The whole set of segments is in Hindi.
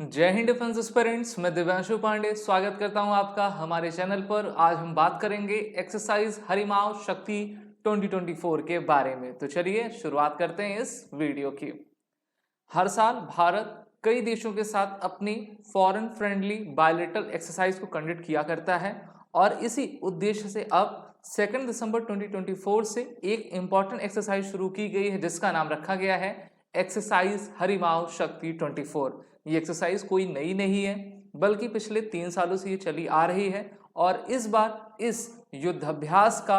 जय हिंद डिफेंस एस्पिरेंट्स। मैं दिव्यांशु पांडे स्वागत करता हूं आपका हमारे चैनल पर। आज हम बात करेंगे एक्सरसाइज हरिमाव शक्ति 2024 के बारे में। तो चलिए शुरुआत करते हैं इस वीडियो की। हर साल भारत कई देशों के साथ अपनी फॉरेन फ्रेंडली बायलैटरल एक्सरसाइज को कंडक्ट किया करता है और इसी उद्देश्य से अब 2 दिसंबर 2024 से एक इंपॉर्टेंट एक्सरसाइज शुरू की गई है जिसका नाम रखा गया है एक्सरसाइज हरिमाव शक्ति 24। ये एक्सरसाइज कोई नई नहीं है बल्कि पिछले 3 सालों से ये चली आ रही है और इस बार इस युद्धाभ्यास का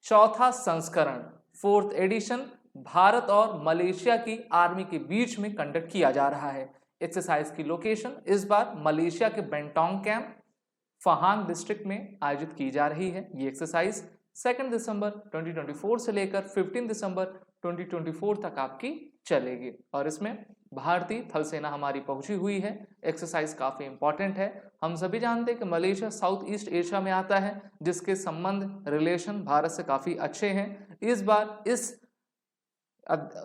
चौथा संस्करण फोर्थ एडिशन भारत और मलेशिया की आर्मी के बीच में कंडक्ट किया जा रहा है। एक्सरसाइज की लोकेशन इस बार मलेशिया के बेंटोंग कैंप फहांग डिस्ट्रिक्ट में आयोजित की जा रही है। ये एक्सरसाइज 2 दिसंबर 2024 से लेकर 15 दिसंबर 2024 तक आपकी चलेगी और इसमें भारतीय थल सेना हमारी पहुंची हुई है। एक्सरसाइज काफी इंपॉर्टेंट है। हम सभी जानते हैं कि मलेशिया साउथ ईस्ट एशिया में आता है जिसके संबंध रिलेशन भारत से काफी अच्छे हैं। इस बार इस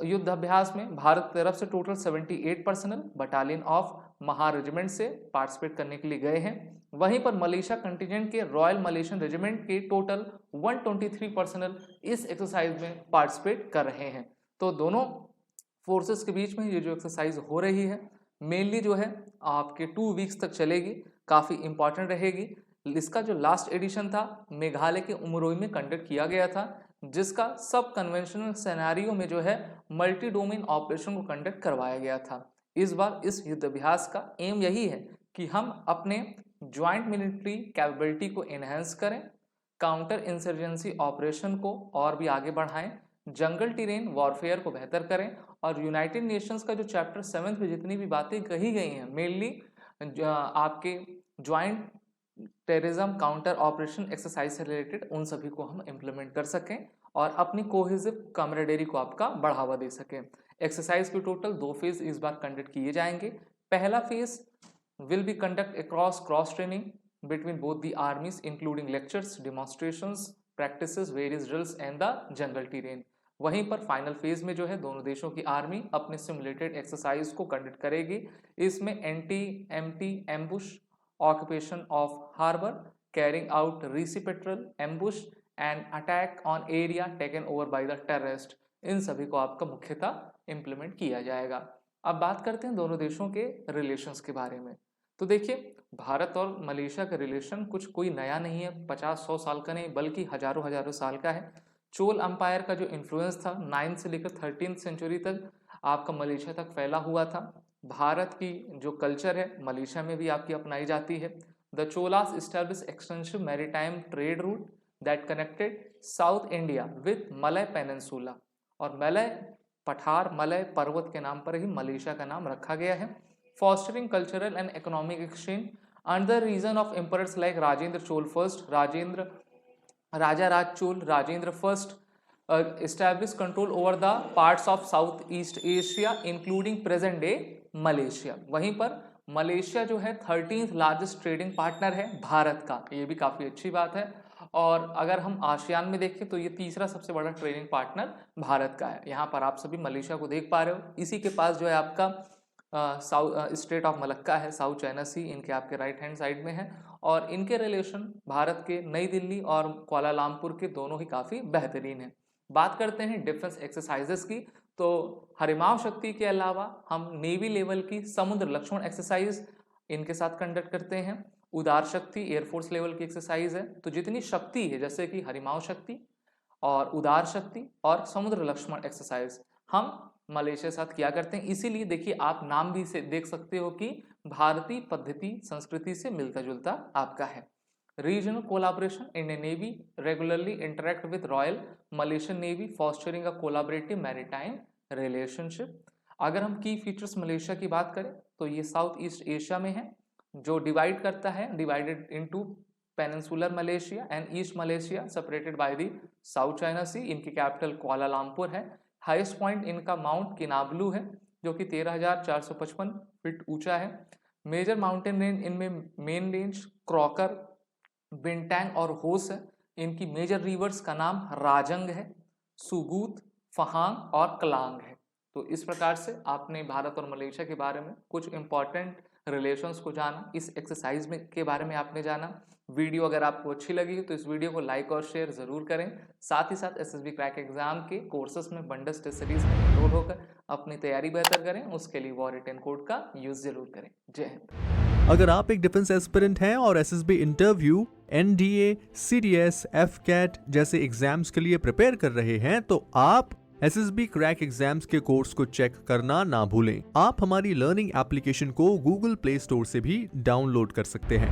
युद्ध अभ्यास में भारत की तरफ से टोटल 78 पर्सनल बटालियन ऑफ महा रेजिमेंट से पार्टिसिपेट करने के लिए गए हैं। वहीं पर मलेशिया कंटिजेंट के रॉयल मलेशियन रेजिमेंट के टोटल 123 पर्सनल इस एक्सरसाइज में पार्टिसिपेट कर रहे हैं। तो दोनों फोर्सेस के बीच में ये जो एक्सरसाइज हो रही है मेनली जो है आपके 2 वीक्स तक चलेगी, काफ़ी इंपॉर्टेंट रहेगी। इसका जो लास्ट एडिशन था मेघालय के उमरोई में कंडक्ट किया गया था जिसका सब कन्वेंशनल सिनेरियो में जो है मल्टी डोमेन ऑपरेशन को कंडक्ट करवाया गया था। इस बार इस युद्धाभ्यास का एम यही है कि हम अपने ज्वाइंट मिलिट्री कैपेबिलिटी को एनहेंस करें, काउंटर इंसर्जेंसी ऑपरेशन को और भी आगे बढ़ाएं, जंगल टेरेन वॉरफेयर को बेहतर करें और यूनाइटेड नेशंस का जो चैप्टर 7 में जितनी भी बातें कही गई हैं मेनली आपके joint terrorism counter operation exercise से रिलेटेड उन सभी को हम इम्प्लीमेंट कर सकें और अपनी कोहेसिव कमरेडरी को आपका बढ़ावा दे सकें। एक्सरसाइज के टोटल 2 फेज इस बार कंडक्ट किए जाएंगे। पहला phase will be conduct across cross training between both the armies including lectures, demonstrations, practices, various drills and the jungle terrain। वहीं पर फाइनल फेज में जो है दोनों देशों की आर्मी अपने सिमुलेटेड एक्सरसाइज को कंडक्ट करेगी। इसमें anti empty ambush, occupation of harbour, carrying out reciprocal ambush and attack on area taken over by the terrorist, इन सभी को आपका मुख्यतः इम्प्लीमेंट किया जाएगा। अब बात करते हैं दोनों देशों के रिलेशंस के बारे में। तो देखिए भारत और मलेशिया का रिलेशन कुछ कोई नया नहीं है, 50-100 साल का नहीं बल्कि हजारों हजारों साल का है। चोल अंपायर का जो इन्फ्लुएंस था 9 से लेकर 13th सेंचुरी तक आपका मलेशिया तक फैला हुआ था। भारत की जो कल्चर है मलेशिया में भी आपकी अपनाई जाती है। The Cholas establish extensive maritime trade route that connected south India with Malay peninsula और मलय पठार मलय पर्वत के नाम पर ही मलेशिया का नाम रखा गया है। Fostering cultural and economic exchange under the region of emperors like Rajendra Chol first, Raja Raj Chol, Rajendra first established control over the parts of Southeast Asia including present day Malaysia। वहीं पर मलेशिया जो है 13th लार्जेस्ट ट्रेडिंग पार्टनर है भारत का, ये भी काफ़ी अच्छी बात है। और अगर हम आसियान में देखें तो ये तीसरा सबसे बड़ा ट्रेडिंग पार्टनर भारत का है। यहाँ पर आप सभी मलेशिया को देख पा रहे हो। इसी के पास जो है आपका स्टेट ऑफ मलक्का है, साउथ चाइना सी इनके आपके राइट हैंड साइड में है और इनके रिलेशन भारत के नई दिल्ली और कुआलालंपुर के दोनों ही काफ़ी बेहतरीन है। बात करते हैं डिफेंस एक्सरसाइजेस की, तो हरिमाव शक्ति के अलावा हम नेवी लेवल की समुद्र लक्ष्मण एक्सरसाइज इनके साथ कंडक्ट करते हैं। उदार शक्ति एयरफोर्स लेवल की एक्सरसाइज है। तो जितनी शक्ति है जैसे कि हरिमाव शक्ति और उदार शक्ति और समुद्र लक्ष्मण एक्सरसाइज हम मलेशिया के साथ किया करते हैं। इसीलिए देखिए आप नाम भी से देख सकते हो कि भारतीय पद्धति संस्कृति से मिलता जुलता आपका है। Regional collaboration, Indian navy regularly interact with royal Malaysian navy fostering a collaborative maritime relationship. अगर हम की फीचर्स मलेशिया की बात करें तो ये साउथ ईस्ट एशिया में है जो डिवाइड करता है, divided into peninsular Malaysia and east Malaysia separated by the south China sea. इनकी कैपिटल कुआलालंपुर है। हाईएस्ट पॉइंट इनका माउंट किनाबलू है जो कि 13,455 फीट ऊंचा है। मेजर माउंटेन रेंज इनमें मेन रेंज, क्रॉकर, बिंटैंग और होस है। इनकी मेजर रिवर्स का नाम राजंग है, सुगूत, फहांग और कलांग है। तो इस प्रकार से आपने भारत और मलेशिया के बारे में कुछ इंपॉर्टेंट रिलेशंस को जाना, इस एक्सरसाइज में के बारे में आपने जाना। वीडियो अगर आपको अच्छी लगी तो इस वीडियो को लाइक और शेयर जरूर करें। साथ ही साथ एसएसबी क्रैक एग्जाम के कोर्सेस में बंडस टेस्ट सीरीज में एनरोल होकर अपनी तैयारी बेहतर करें। उसके लिए वॉर रिटन कोड का यूज जरूर करें। जय हिंद। अगर आप एक डिफेंस एस्पिरेंट हैं और SSB interview, NDA, CDS, AFCAT जैसे एग्जाम्स के लिए प्रिपेयर कर रहे हैं तो आप एसएसबी क्रैक एग्जाम्स के कोर्स को चेक करना ना भूलें। आप हमारी लर्निंग एप्लीकेशन को गूगल प्ले स्टोर से भी डाउनलोड कर सकते हैं।